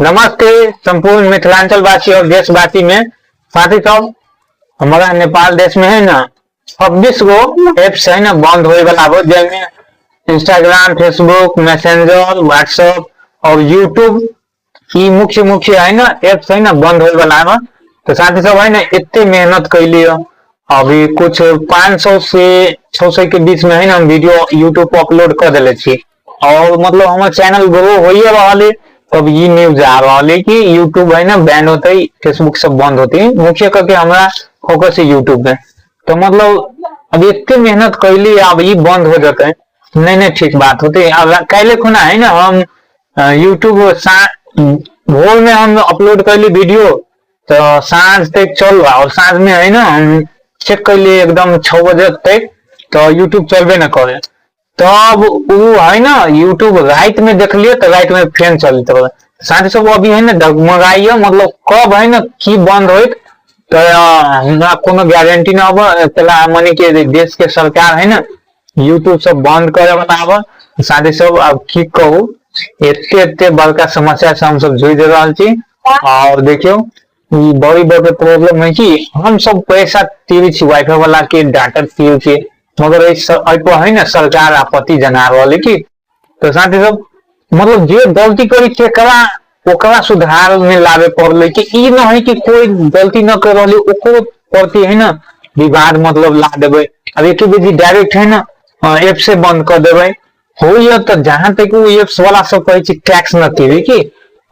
नमस्ते संपूर्ण मिथिलांचल वासी और देशवासी में। साथी सब हमारा नेपाल देश में है ना 26 गो एप्स है ना बंद होए वाला हो, जिनमें इंस्टाग्राम, फेसबुक, मैसेंजर, व्हाट्सएप और यूट्यूब की मुख्य मुख्य है ना एप्स है ना बंद होए वाला है। तो साथी सब है ना इतनी मेहनत कैली अभी कुछ 500 से 600 के बीच में है ना हम वीडियो यूट्यूब पर अपलोड कर दिले छी और मतलब हमारे चैनल ग्रो होइए रहा। अब ये न्यूज आ रहा है कि यूट्यूब है ना बैन होते ही फेसबुक सब बंद होती है, मुख्य करके हमारा फोकस है यूट्यूब में। तो मतलब अब इतनी मेहनत कैली अब ये बंद हो जाते हैं, नहीं ठीक बात होती। अब कैले खुना है ना हम यूट्यूब भोर में हम अपलोड कैली वीडियो तो सांझ तक चल रहा और सांझ में है ना हम चेक कैली एकदम 6 बजे तक तो यूट्यूब चलबे न करे। तब वो है ना यूट्यूब रात में देख लिए तो रात में फैन चलते रहे। साथ सब अभी है ना डगमगाइए मतलब कब है ना की बंद हो तो हमरा कोनो गारंटी ना हो। पहला माने के देश के सरकार है ना यूट्यूब सब बंद करे बताब। साथ सब अब की कहू एते बड़का समस्या से हम सब जूझ रहा छी। और देखियो बड़ी बड़ी प्रॉब्लम है कि हम सब पैसा तीर छी वाईफाई वाला के डाटा तीर के, मगर है ना सरकार आपत्ति जना रही की। तो साथ ही सब मतलब जे गलती करी ओकरा सुधार में लावे पड़े कि ई न है कि कोई गलती न कर रही ओकरो प्रति है ना विवाद मतलब ला देवे। अब एक बेजी डायरेक्ट है ना ऐप से बंद कर देवे हो तो जहां तक वो एप्स वाला सब कहे टैक्स न तीरे की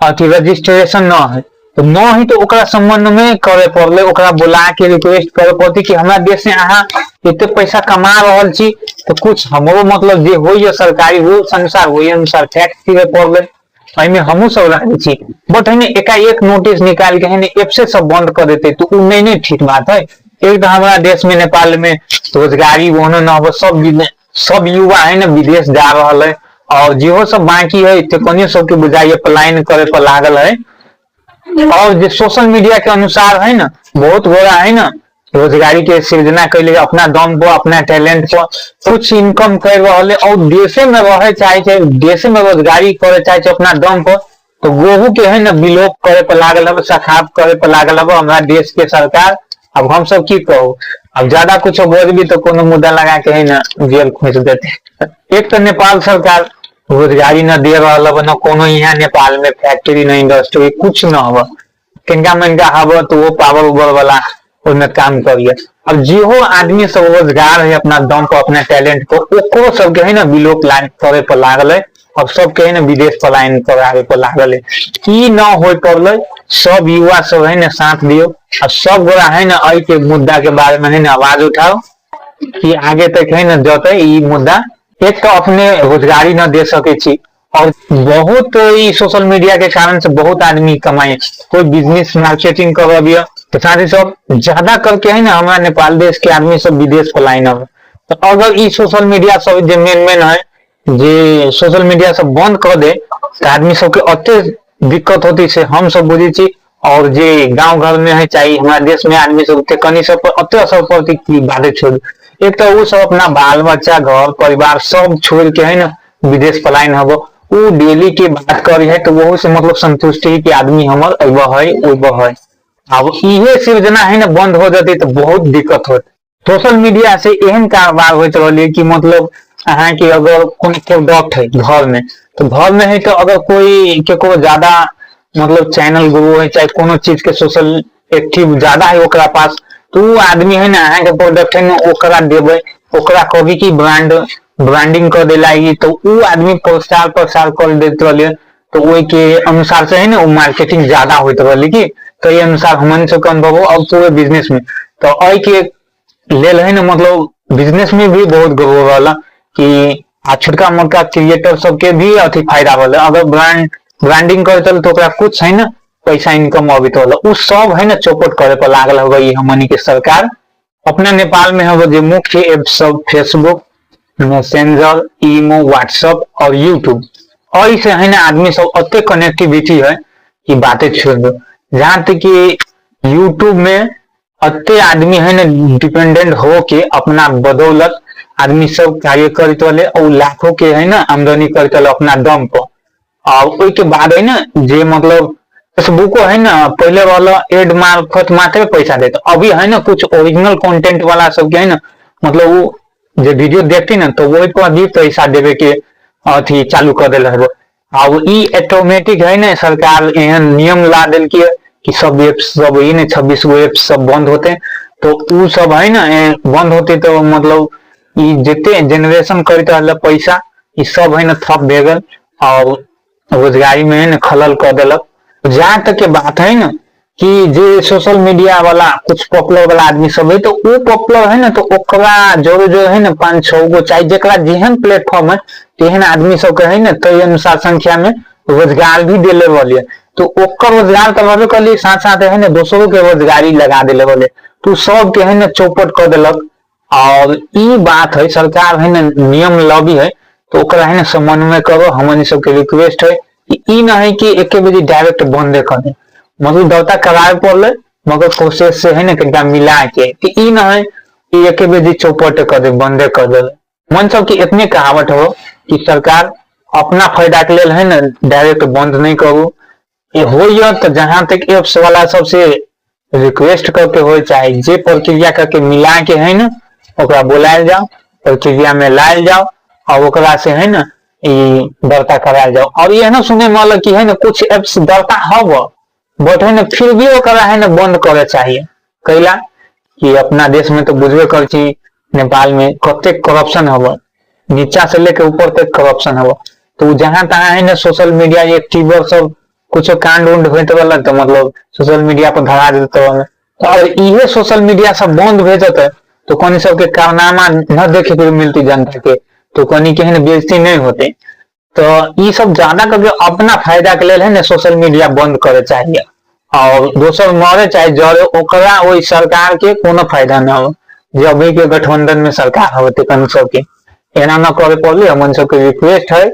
अथी रजिस्ट्रेशन न है तो न ही तो ओकरा संबंध में करे पड़े, ओकरा बुला के रिक्वेस्ट करे पड़ती कि हमारा देश से अहाँ इतने पैसा कमा रहल छी तो कुछ हमरो मतलब जे हो सरकारी रूल्स अनुसार वही अनुसार टैक्स दिए पड़े। में हमू सब रहे छी बट है एकाएक नोटिस निकाल के है एप से सब बंद कर देते तो नहीं ठीक बात है। एक तो हमारा देश में नेपाल में रोजगारी वो न हो, सब युवा है ना विदेश जा रहा है और जो सब बाकी है तो सबके बुझाइए पलायन करे पर लागल है। और जो सोशल मीडिया के अनुसार है ना बहुत बड़ा है ना रोजगारी के सृजना कैले अपना दम पर अपना टैलेंट पर कुछ इनकम कर रहा है और देशे में रहे चाहे देशे में रोजगारी करे चाहे अपना दम पर। तो गेहूं के है ना विलोप करे पर लागल है, सखाप करे पर लागल है हमारा देश के सरकार। अब हम सब की कहू अब ज्यादा कुछ बोल भी तो कोनो मुद्दा लगा के है ना जेल खोज देते। एक तो नेपाल सरकार रोजगारी न दे रहा न कोनो यहाँ नेपाल में फैक्ट्री न इंडस्ट्री कुछ न हो, किनका मनका हब तो वो पावर उबर वाला उनमें काम करिए। अब जो आदमी सब रोजगार है अपना दम पर अपना टैलेंट को ओकरो सबके है ना विलोप लाइन करे पर लागल है। अब सबके है ना विदेश पलायन करावे पर लागल है की न हो पड़े। सब युवा सब है ना साथ दियो और सब गोरा है ना आई के मुद्दा के बारे में है ना आवाज उठाओ कि आगे तक है ना जते ई मुद्दा। एक तो अपने रोजगारी न दे सके छी और बहुत सोशल मीडिया के कारण से बहुत आदमी कमाए, कोई बिजनेस मार्केटिंग कर तो साथ ही सब ज्यादा करके है ना हमारा नेपाल देश के आदमी सब विदेश पलायन हो। तो अगर ई सोशल मीडिया सब जो मेन है जे सोशल मीडिया सब बंद कर दे तो आदमी सबके अत्य दिक्कत होती से हम सब बुझे छी। और जे गांव घर में है चाहे हमारे देश में आदमी सब कनी सब पर अत्य असर पड़ती की बातें छोड़। एक तो वो सब अपना बाल बच्चा घर परिवार सब छोड़ के है ना विदेश पलायन हो वो डेली की बात करी है तो वो से मतलब संतुष्टि कि आदमी हमार अब है। अब इहे सृजना है ना बंद हो जाती तो बहुत दिक्कत होती। सोशल मीडिया से एहन कारोबार होते रही कि मतलब अहाँ के अगर कोई डॉक्ट है घर में तो घर में है तो अगर कोई के ज्यादा मतलब चैनल ग्रो है चाहे कोनो चीज के सोशल एक्टिव ज्यादा है ओकरा पास तो वो आदमी है ना अहाँ के प्रोडक्ट है ना ओकरा देवे ओकरा कभी की ब्रांडिंग कर देला तो वो आदमी प्रचार कर देते रहे तो वो के अनुसार से है ना वो मार्केटिंग ज्यादा होते रही की। तो ये अनुसार हमन सब अनुभव हो अब पूरे बिजनेस में तो आई के लेल है ना मतलब बिजनेस में भी बहुत ग्रो रहा कि छोटका मोटका क्रिएटर सबके भी अति फायदा वाला अगर ब्रांडिंग करे चल तो कुछ है ना पैसा इनकम अभी तो उ सब है ना चौपट करे पर लागल हो गई हमनी के सरकार। अपना नेपाल में हो जो मुख्य ऐप सब फेसबुक, मैसेंजर, ईमो, व्हाट्सएप और यूट्यूब और इसे है ना आदमी सब अत्य कनेक्टिविटी है कि बातें छोड़ दो। जहां तक कि यूट्यूब में अत्य आदमी है ना डिपेंडेंट हो के अपना बदौलत आदमी सब कार्य करते वाले और लाखों के है ना आमदनी करते वाले अपना दम पर। और ओई के बाद है ना जे मतलब फेसबुको है ना पहले वाला एड मार्फत मात्र पैसा देते, अभी है ना कुछ ओरिजिनल कंटेंट वाला सब के है ना मतलब वो जो वीडियो देखती ना तो वही पर भी पैसा देवे के अथी चालू कर दिल है। अब ई ऑटोमेटिक है ना सरकार एहन नियम ला दिल कि सब एप्स सब ई ने 26 गो एप्स सब बंद होते, तो उ सब है ना बंद होते तो मतलब ई जितने जनरेशन करते रहल पैसा ई सब है ना ठप भे गल और रोजगारी में है ना खलल कर दिलक। जहाँ तक के बात है ना कि जे सोशल मीडिया वाला कुछ पॉपुलर वाला आदमी सब है तो वो पॉपुलर है ना तो ओकरा जो है ना 5-6 गो चाहे जेकरा जेहन प्लेटफॉर्म है तेहन आदमी सब के है ना तो अनुसार संख्या में रोजगार भी दिले वाले, तो ओकर रोजगार करवावे के लिए साथ साथ है ना दोसरों के रोजगारी लगा दिले वाले, तो सब के है ना चौपट कर दिलक। और ई बात है सरकार है ना नियम लॉबी है तो ओकरा है ना समन्वय करो, हमनी सबके रिक्वेस्ट है कि ई ना है कि एक बजे डायरेक्ट बंदे कर दे, मतलब दौता करावे पड़े मगर प्रोसेस से है ना कटा मिला के कि ई ना है कि एक बजे चौपट कर दे बंदे कर दे। मन सब की इतने कहावत हो कि सरकार अपना फायदा के लिए है ना डायरेक्ट बंद नहीं करू, ये हो तो जहां तक एप्स वाला सबसे रिक्वेस्ट करके हो चाहे जे प्रक्रिया करके मिला के है ना ओकरा बुलायल जाओ, प्रक्रिया में लायल जाओ और ओकरा से है ना दर्ता करायल जाओ। और ये ना सुने में कि है ना कुछ एप्स दर्ता हव बट है ना फिर भी ओकरा है ना बंद करे चाहिए, कैला कि अपना देश में तो बुझबे कर नेपाल में कते करप्शन हव, नीचा से लेके ऊपर तक करप्शन हव, तो जहां तहां है ना सोशल मीडिया एक्टिवर सब कुछ कांड उंड होते वाला तो मतलब सोशल मीडिया पर धरा देते वाला, तो अगर इहे सोशल मीडिया सब बंद भेजते तो कौन सबके कारनामा न देखे के मिलती जनता के, तो कहीं के बेइज्जती नहीं होते। तो ये सब ज्यादा करके अपना फायदा के लिए है ना सोशल मीडिया बंद करे चाहिए और दोसर मरे चाहे जरे ओकरा वही सरकार के कोनो फायदा न हो, जब के गठबंधन में सरकार होते कन सबके एना न करे पड़े। हमन सबके रिक्वेस्ट है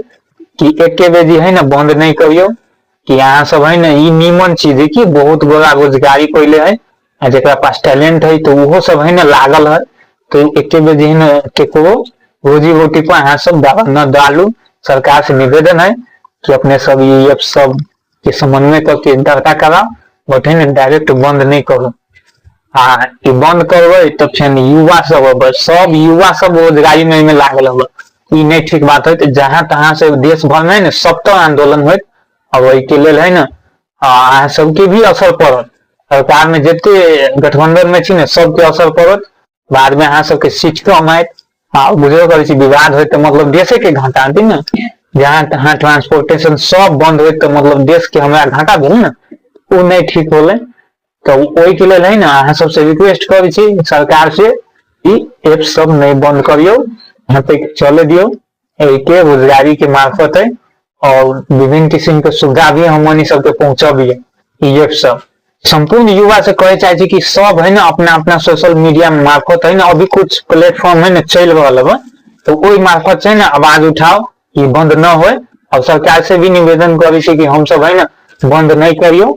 कि एक बजे है ना बंद नहीं करियो, कि यहाँ सब है ना ई नीमन चीज है कि बहुत बड़ा रोजगारी पहले है जरा पास टैलेंट है तो वो सब है ना लागल है, तो एक बजे है ना केकरो रोजी रोटी पर यहाँ सब न डालू। सरकार से निवेदन है कि अपने सब ये सब के समन्वय करके दर्ता करा बट है ना डायरेक्ट बंद नहीं करो। हाँ ये बंद करबे तो फिर युवा सब युवा सब रोजगारी में लागल हो, ई नहीं ठीक बात है। तो जहां तहां से देश भर में ना सख्त आंदोलन हो और वही के लिए है ना सबके भी असर पड़त, सरकार में जितने गठबंधन में छी सबके असर पड़त, बाद में अहाँ सबके सीट कम आयत बुझे कर विवाद हो तो मतलब देशे के घाटा आती ना, जहाँ तहाँ ट्रांसपोर्टेशन सब बंद हो तो मतलब देश के हमारा घाटा भेल ना, वो नहीं ठीक होले। तो वही के लिए है ना अहाँ सबसे रिक्वेस्ट करी सरकार से एप सब नहीं बंद करियो, यहाँ तक चले दियो के रोजगारी के मार्फत है और विभिन्न किस्म के सुविधा भी हमनी सबके पहुंचा भी है। ये सब संपूर्ण युवा से कहे चाहे कि सब है ना अपना अपना सोशल मीडिया मार्फत है ना अभी कुछ प्लेटफॉर्म है ना चल रहा है तो वही मार्फत से ना आवाज उठाओ कि बंद न हो, और सरकार से भी निवेदन करी कि हम सब है ना बंद नहीं करियो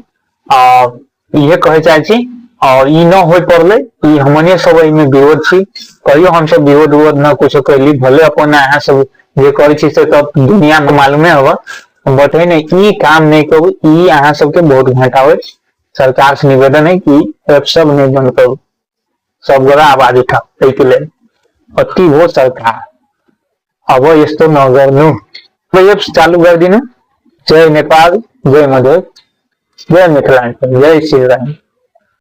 और ये कहे चाहे और ई न हो पड़े हमने सब में विरोध छी कहियो हम सब विरोध विरोध न कुछ कैली भले अपन अहाँ सब जे करी से तब दुनिया में मालूमे होगा बट है ना ई काम नहीं करू, ई अहाँ सबके बहुत घाटा हो। सरकार से निवेदन है कि एप सब नहीं बंद करो, सब गोरा आवाज उठाओ के लिए अति हो सरकार अब इस तो नगर नु एप्स चालू कर दी। जय नेपाल, जय मधुर, जय मिथिलांचल, जय श्री राम।